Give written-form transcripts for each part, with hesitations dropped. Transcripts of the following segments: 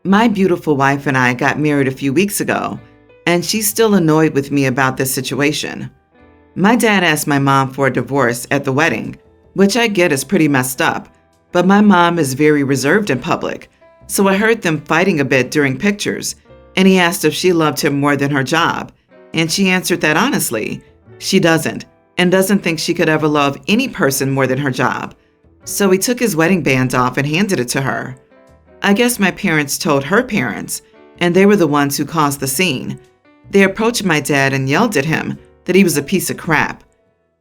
My beautiful wife and I got married a few weeks ago, and she's still annoyed with me about this situation. My dad asked my mom for a divorce at the wedding, which I get is pretty messed up, but my mom is very reserved in public, so I heard them fighting a bit during pictures, and he asked if she loved him more than her job, and she answered that honestly, she doesn't, and doesn't think she could ever love any person more than her job. So he took his wedding band off and handed it to her. I guess my parents told her parents, and they were the ones who caused the scene. They approached my dad and yelled at him that he was a piece of crap.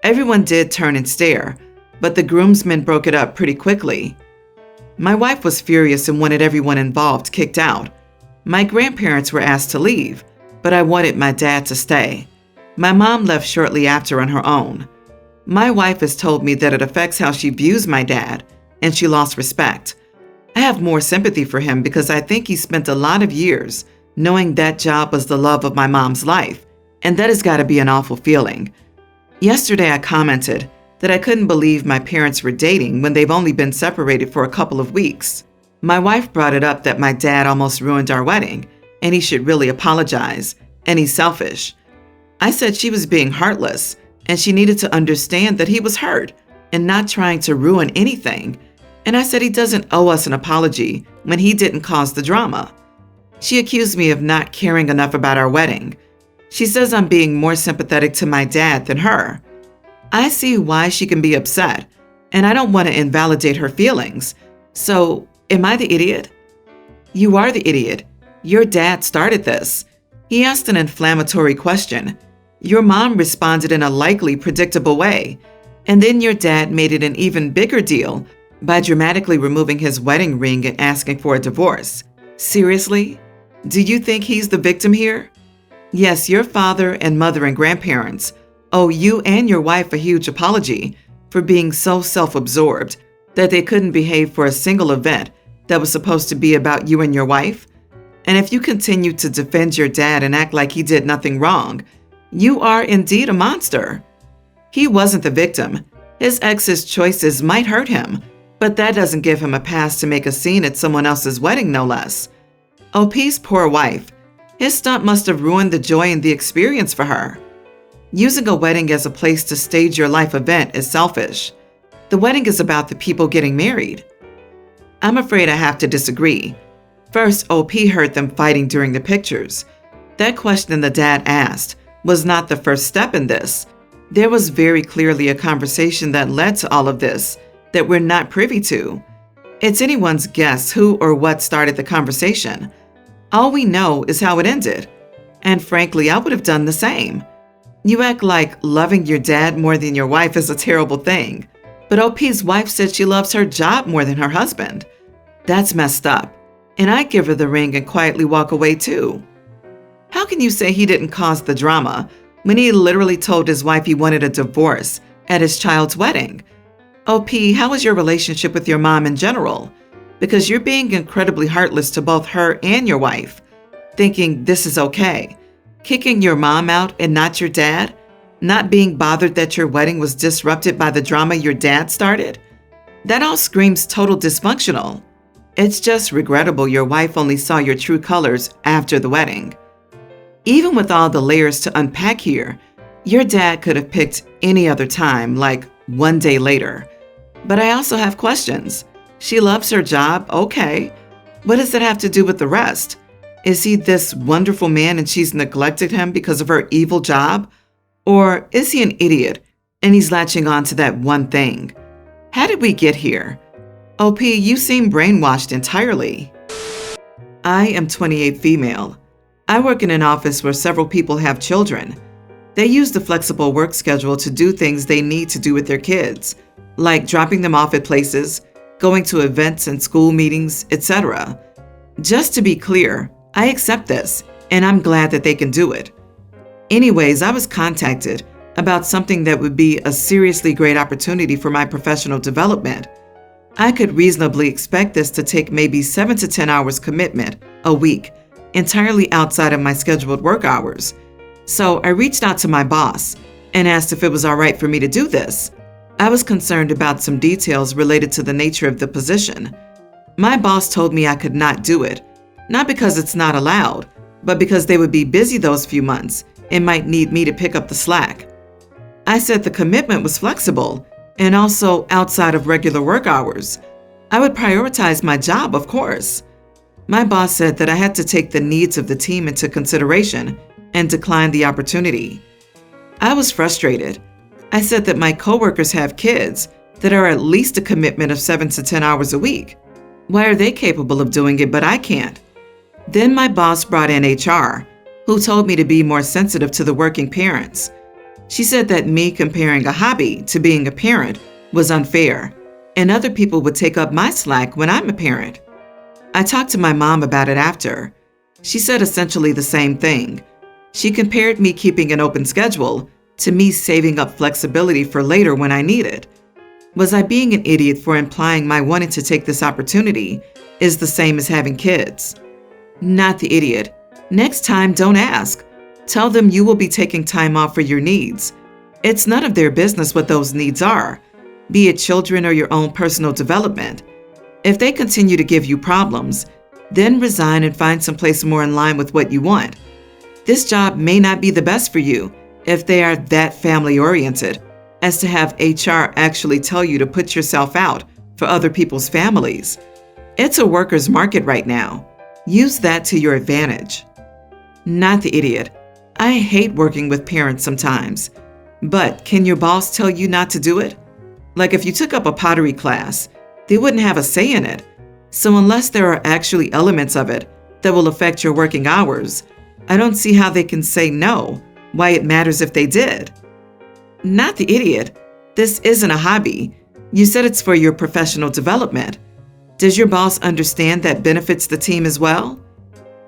Everyone did turn and stare, but the groomsmen broke it up pretty quickly. My wife was furious and wanted everyone involved kicked out. My grandparents were asked to leave, but I wanted my dad to stay. My mom left shortly after on her own. My wife has told me that it affects how she views my dad, and she lost respect. I have more sympathy for him because I think he spent a lot of years knowing that job was the love of my mom's life, and that has got to be an awful feeling. Yesterday I commented that I couldn't believe my parents were dating when they've only been separated for a couple of weeks. My wife brought it up that my dad almost ruined our wedding, and he should really apologize, and he's selfish. I said she was being heartless, and she needed to understand that he was hurt and not trying to ruin anything. And I said he doesn't owe us an apology when he didn't cause the drama. She accused me of not caring enough about our wedding. She says I'm being more sympathetic to my dad than her. I see why she can be upset, and I don't want to invalidate her feelings. So, am I the idiot? You are the idiot. Your dad started this. He asked an inflammatory question. Your mom responded in a likely predictable way, and then your dad made it an even bigger deal by dramatically removing his wedding ring and asking for a divorce. Seriously? Do you think he's the victim here? Yes, your father and mother and grandparents owe you and your wife a huge apology for being so self-absorbed that they couldn't behave for a single event that was supposed to be about you and your wife. And if you continue to defend your dad and act like he did nothing wrong, you are indeed a monster. He wasn't the victim. His ex's choices might hurt him, but that doesn't give him a pass to make a scene at someone else's wedding, no less. OP's poor wife. His stunt must have ruined the joy and the experience for her. Using a wedding as a place to stage your life event is selfish. The wedding is about the people getting married. I'm afraid I have to disagree. First, OP heard them fighting during the pictures. That question the dad asked was not the first step in this. There was very clearly a conversation that led to all of this that we're not privy to. It's anyone's guess who or what started the conversation. All we know is how it ended. And frankly, I would have done the same. You act like loving your dad more than your wife is a terrible thing. But OP's wife said she loves her job more than her husband. That's messed up. And I'd give her the ring and quietly walk away too. How can you say he didn't cause the drama when he literally told his wife he wanted a divorce at his child's wedding? OP, how is your relationship with your mom in general? Because you're being incredibly heartless to both her and your wife, thinking this is okay. Kicking your mom out and not your dad? Not being bothered that your wedding was disrupted by the drama your dad started? That all screams total dysfunctional. It's just regrettable your wife only saw your true colors after the wedding. Even with all the layers to unpack here, your dad could have picked any other time, like one day later. But I also have questions. She loves her job, okay. What does that have to do with the rest? Is he this wonderful man and she's neglected him because of her evil job? Or is he an idiot and he's latching on to that one thing? How did we get here? OP, you seem brainwashed entirely. I am 28 female. I work in an office where several people have children. They use the flexible work schedule to do things they need to do with their kids, like dropping them off at places, going to events and school meetings, etc. Just to be clear, I accept this, and I'm glad that they can do it. Anyways, I was contacted about something that would be a seriously great opportunity for my professional development. I could reasonably expect this to take maybe 7 to 10 hours commitment a week, entirely outside of my scheduled work hours. So I reached out to my boss and asked if it was all right for me to do this. I was concerned about some details related to the nature of the position. My boss told me I could not do it, Not because it's not allowed, but because they would be busy those few months and might need me to pick up the slack. I said the commitment was flexible and also outside of regular work hours. I would prioritize my job, of course. My boss said that I had to take the needs of the team into consideration and decline the opportunity. I was frustrated. I said that my coworkers have kids that are at least a commitment of 7 to 10 hours a week. Why are they capable of doing it, but I can't? Then my boss brought in HR, who told me to be more sensitive to the working parents. She said that me comparing a hobby to being a parent was unfair, and other people would take up my slack when I'm a parent. I talked to my mom about it after. She said essentially the same thing. She compared me keeping an open schedule to me saving up flexibility for later when I need it. Was I being an idiot for implying my wanting to take this opportunity is the same as having kids? Not the idiot. Next time, don't ask. Tell them you will be taking time off for your needs. It's none of their business what those needs are, be it children or your own personal development. If they continue to give you problems, then resign and find someplace more in line with what you want. This job may not be the best for you if they are that family-oriented as to have HR actually tell you to put yourself out for other people's families. It's a worker's market right now. Use that to your advantage. Not the idiot. I hate working with parents sometimes. But can your boss tell you not to do it? Like if you took up a pottery class, they wouldn't have a say in it. So unless there are actually elements of it that will affect your working hours, I don't see how they can say no, why it matters if they did. Not the idiot. This isn't a hobby. You said it's for your professional development. Does your boss understand that benefits the team as well?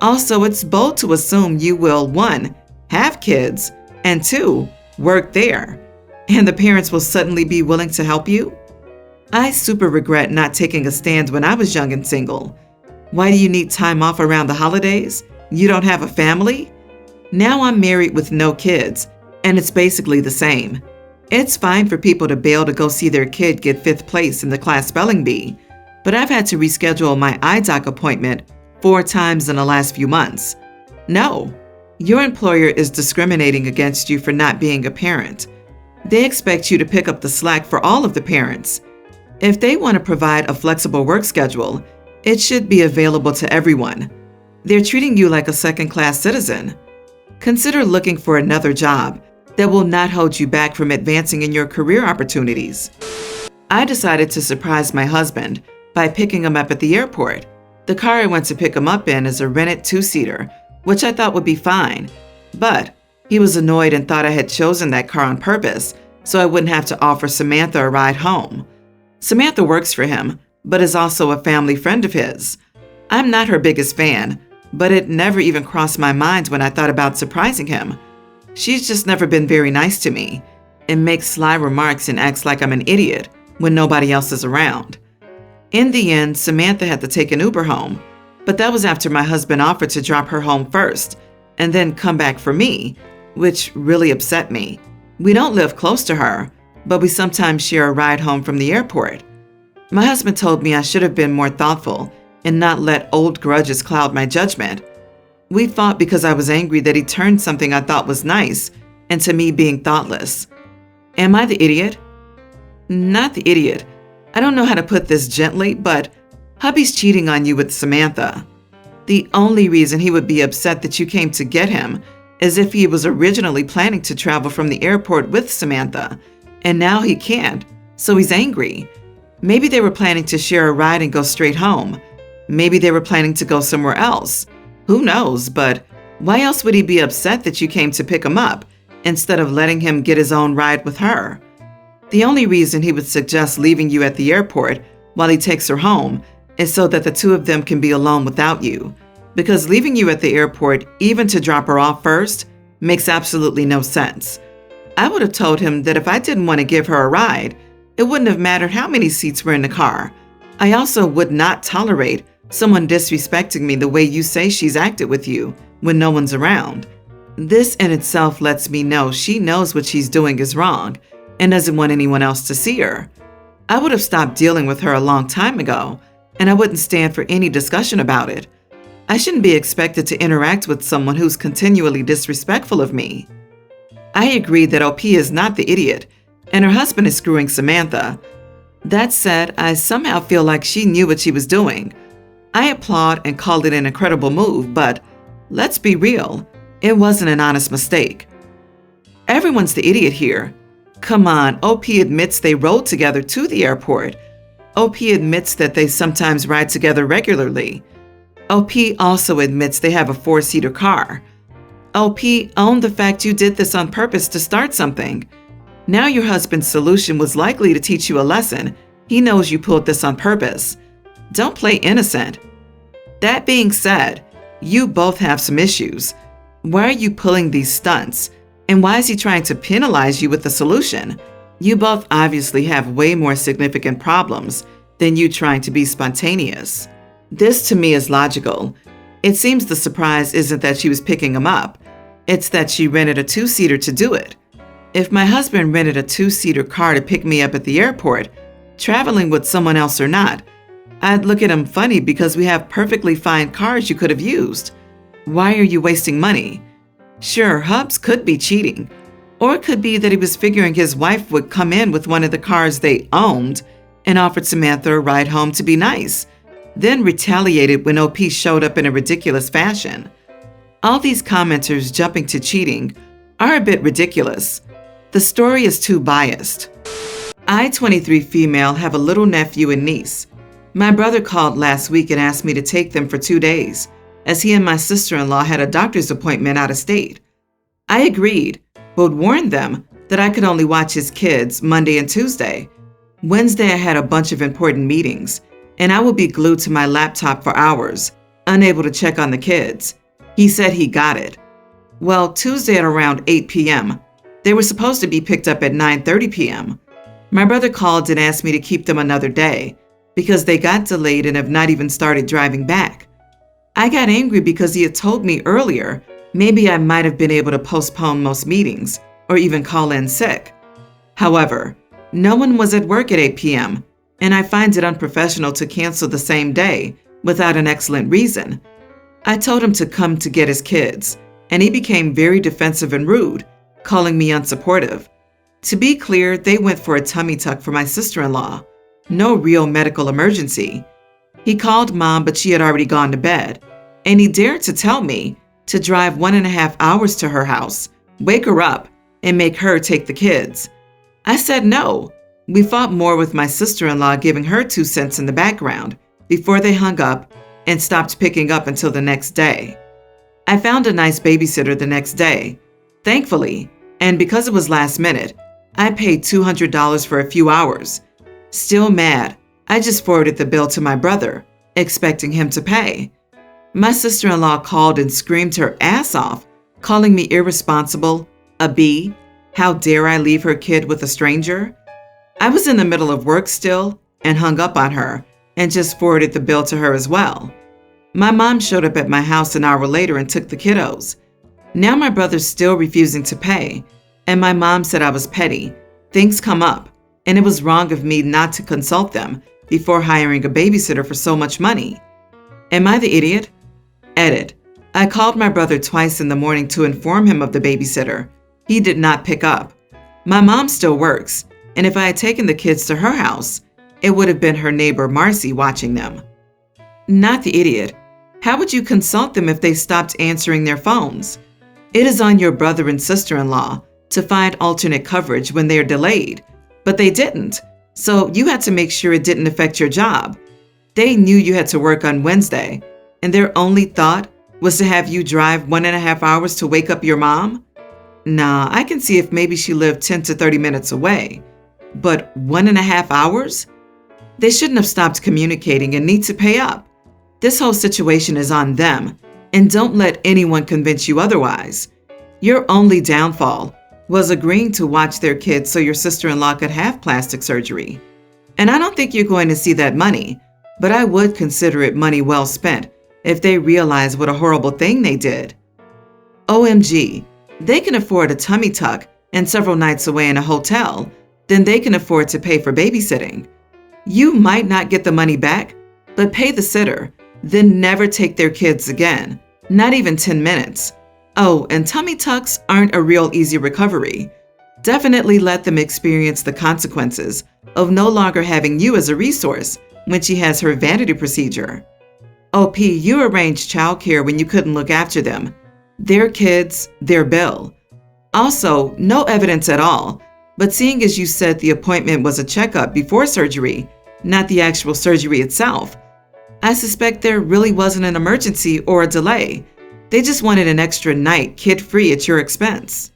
Also, it's bold to assume you will, 1, have kids, and 2, work there, and the parents will suddenly be willing to help you? I super regret not taking a stand when I was young and single. Why do you need time off around the holidays? You don't have a family? Now I'm married with no kids, and it's basically the same. It's fine for people to bail to go see their kid get 5th place in the class spelling bee, but I've had to reschedule my eye doc appointment 4 times in the last few months. No, your employer is discriminating against you for not being a parent. They expect you to pick up the slack for all of the parents. If they want to provide a flexible work schedule, it should be available to everyone. They're treating you like a second-class citizen. Consider looking for another job that will not hold you back from advancing in your career opportunities. I decided to surprise my husband by picking him up at the airport. The car I went to pick him up in is a rented 2-seater, which I thought would be fine. But he was annoyed and thought I had chosen that car on purpose so I wouldn't have to offer Samantha a ride home. Samantha works for him, but is also a family friend of his. I'm not her biggest fan, but it never even crossed my mind when I thought about surprising him. She's just never been very nice to me and makes sly remarks and acts like I'm an idiot when nobody else is around. In the end, Samantha had to take an Uber home, but that was after my husband offered to drop her home first and then come back for me, which really upset me. We don't live close to her, but we sometimes share a ride home from the airport. My husband told me I should have been more thoughtful and not let old grudges cloud my judgment. We fought because I was angry that he turned something I thought was nice into me being thoughtless. Am I the idiot? Not the idiot. I don't know how to put this gently, but hubby's cheating on you with Samantha. The only reason he would be upset that you came to get him is if he was originally planning to travel from the airport with Samantha, and now he can't, so he's angry. Maybe they were planning to share a ride and go straight home. Maybe they were planning to go somewhere else. Who knows, but why else would he be upset that you came to pick him up instead of letting him get his own ride with her? The only reason he would suggest leaving you at the airport while he takes her home is so that the two of them can be alone without you. Because leaving you at the airport, even to drop her off first, makes absolutely no sense. I would have told him that if I didn't want to give her a ride, it wouldn't have mattered how many seats were in the car. I also would not tolerate someone disrespecting me the way you say she's acted with you when no one's around. This in itself lets me know she knows what she's doing is wrong and doesn't want anyone else to see her. I would have stopped dealing with her a long time ago, and I wouldn't stand for any discussion about it. I shouldn't be expected to interact with someone who's continually disrespectful of me. I agreed that OP is not the idiot, and her husband is screwing Samantha. That said, I somehow feel like she knew what she was doing. I applaud and call it an incredible move, but let's be real, it wasn't an honest mistake. Everyone's the idiot here. Come on, OP admits they rode together to the airport. OP admits that they sometimes ride together regularly. OP also admits they have a 4-seater car. OP owned the fact you did this on purpose to start something. Now your husband's solution was likely to teach you a lesson. He knows you pulled this on purpose. Don't play innocent. That being said, you both have some issues. Why are you pulling these stunts? And why is he trying to penalize you with the solution? You both obviously have way more significant problems than you trying to be spontaneous. This to me is logical. It seems the surprise isn't that she was picking him up. It's that she rented a 2-seater to do it. If my husband rented a 2-seater car to pick me up at the airport, traveling with someone else or not, I'd look at him funny because we have perfectly fine cars you could have used. Why are you wasting money? Sure, Hubs could be cheating. Or it could be that he was figuring his wife would come in with one of the cars they owned and offered Samantha a ride home to be nice, then retaliated when OP showed up in a ridiculous fashion. All these commenters jumping to cheating are a bit ridiculous. The story is too biased. I, 23 female, have a little nephew and niece. My brother called last week and asked me to take them for 2 days, as he and my sister-in-law had a doctor's appointment out of state. I agreed, but warned them that I could only watch his kids Monday and Tuesday. Wednesday I had a bunch of important meetings, and I would be glued to my laptop for hours, unable to check on the kids. He said he got it. Well, Tuesday at around 8 p.m., they were supposed to be picked up at 9:30 p.m. My brother called and asked me to keep them another day because they got delayed and have not even started driving back. I got angry because he had told me earlier maybe I might have been able to postpone most meetings or even call in sick. However, no one was at work at 8 p.m., and I find it unprofessional to cancel the same day without an excellent reason. I told him to come to get his kids, and he became very defensive and rude, calling me unsupportive. To be clear, they went for a tummy tuck for my sister-in-law. No real medical emergency. He called Mom, but she had already gone to bed, and he dared to tell me to drive 1.5 hours to her house, wake her up, and make her take the kids. I said no. We fought more with my sister-in-law giving her 2 cents in the background before they hung up and stopped picking up until the next day. I found a nice babysitter the next day, thankfully, and because it was last minute, I paid $200 for a few hours. Still mad, I just forwarded the bill to my brother, expecting him to pay. My sister-in-law called and screamed her ass off, calling me irresponsible, a B, how dare I leave her kid with a stranger? I was in the middle of work still and hung up on her and just forwarded the bill to her as well. My mom showed up at my house an hour later and took the kiddos. Now my brother's still refusing to pay, and my mom said I was petty. Things come up, and it was wrong of me not to consult them before hiring a babysitter for so much money. Am I the idiot? Edit. I called my brother twice in the morning to inform him of the babysitter. He did not pick up. My mom still works, and if I had taken the kids to her house, it would have been her neighbor Marcy watching them. Not the idiot. How would you consult them if they stopped answering their phones? It is on your brother and sister-in-law to find alternate coverage when they are delayed, but they didn't, so you had to make sure it didn't affect your job. They knew you had to work on Wednesday, and their only thought was to have you drive 1.5 hours to wake up your mom? Nah, I can see if maybe she lived 10 to 30 minutes away. But 1.5 hours? They shouldn't have stopped communicating and need to pay up. This whole situation is on them, and don't let anyone convince you otherwise. Your only downfall was agreeing to watch their kids so your sister-in-law could have plastic surgery. And I don't think you're going to see that money, but I would consider it money well spent if they realize what a horrible thing they did. OMG, they can afford a tummy tuck and several nights away in a hotel, then they can afford to pay for babysitting. You might not get the money back, but pay the sitter then never take their kids again, not even 10 minutes. Oh, and tummy tucks aren't a real easy recovery. Definitely let them experience the consequences of no longer having you as a resource when she has her vanity procedure. OP, you arranged childcare when you couldn't look after them. Their kids, their bill. Also, no evidence at all, but seeing as you said the appointment was a checkup before surgery, not the actual surgery itself, I suspect there really wasn't an emergency or a delay. They just wanted an extra night kid-free at your expense.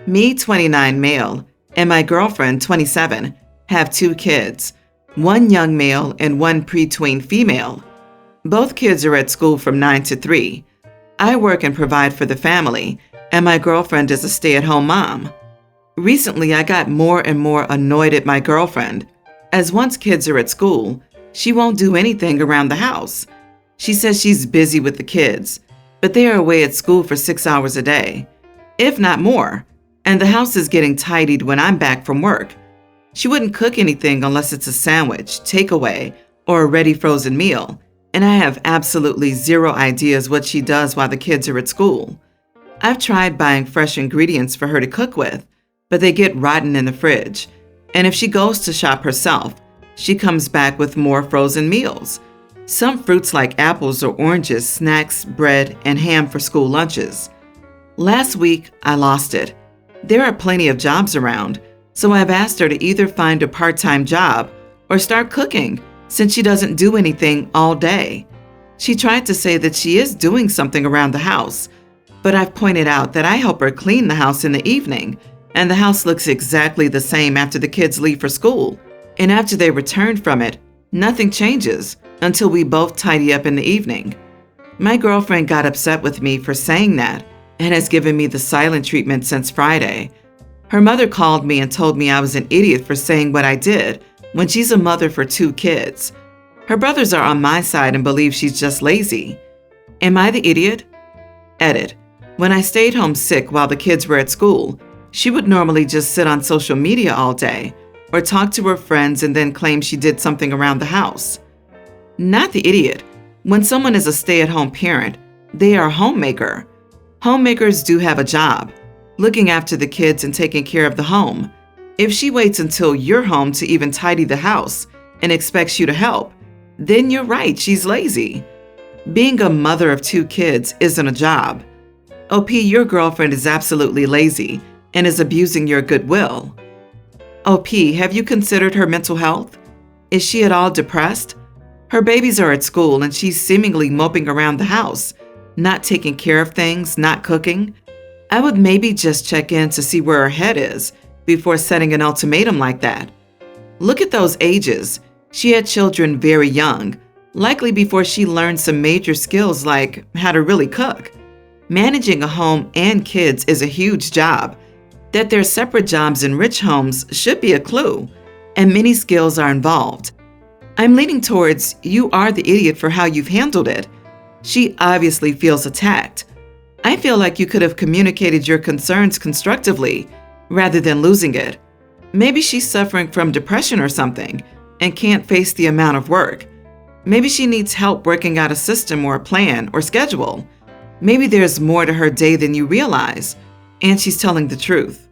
Me, 29 male, and my girlfriend, 27, have 2 kids, 1 young male and 1 preteen female. Both kids are at school from 9 to 3. I work and provide for the family, and my girlfriend is a stay-at-home mom. Recently, I got more and more annoyed at my girlfriend, as once kids are at school, she won't do anything around the house. She says she's busy with the kids, but they are away at school for 6 hours a day, if not more, and the house is getting tidied when I'm back from work. She wouldn't cook anything unless it's a sandwich, takeaway, or a ready frozen meal, and I have absolutely zero ideas what she does while the kids are at school. I've tried buying fresh ingredients for her to cook with, but they get rotten in the fridge, and if she goes to shop herself, she comes back with more frozen meals. Some fruits like apples or oranges, snacks, bread, and ham for school lunches. Last week, I lost it. There are plenty of jobs around, so I've asked her to either find a part-time job or start cooking since she doesn't do anything all day. She tried to say that she is doing something around the house, but I've pointed out that I help her clean the house in the evening, and the house looks exactly the same after the kids leave for school. And after they return from it, nothing changes until we both tidy up in the evening. My girlfriend got upset with me for saying that and has given me the silent treatment since Friday. Her mother called me and told me I was an idiot for saying what I did when she's a mother for 2 kids. Her brothers are on my side and believe she's just lazy. Am I the idiot? Edit. When I stayed home sick while the kids were at school, she would normally just sit on social media all day or talk to her friends and then claim she did something around the house. Not the idiot. When someone is a stay-at-home parent, they are a homemaker. Homemakers do have a job, looking after the kids and taking care of the home. If she waits until you're home to even tidy the house and expects you to help, then you're right, she's lazy. Being a mother of 2 kids isn't a job. OP, your girlfriend is absolutely lazy and is abusing your goodwill. OP, have you considered her mental health? Is she at all depressed? Her babies are at school and she's seemingly moping around the house, not taking care of things, not cooking. I would maybe just check in to see where her head is before setting an ultimatum like that. Look at those ages. She had children very young, likely before she learned some major skills like how to really cook. Managing a home and kids is a huge job. That they're separate jobs in rich homes should be a clue, and many skills are involved. I'm leaning towards you are the idiot for how you've handled it. She obviously feels attacked. I feel like you could have communicated your concerns constructively rather than losing it. Maybe she's suffering from depression or something and can't face the amount of work. Maybe she needs help working out a system or a plan or schedule. Maybe there's more to her day than you realize, and she's telling the truth.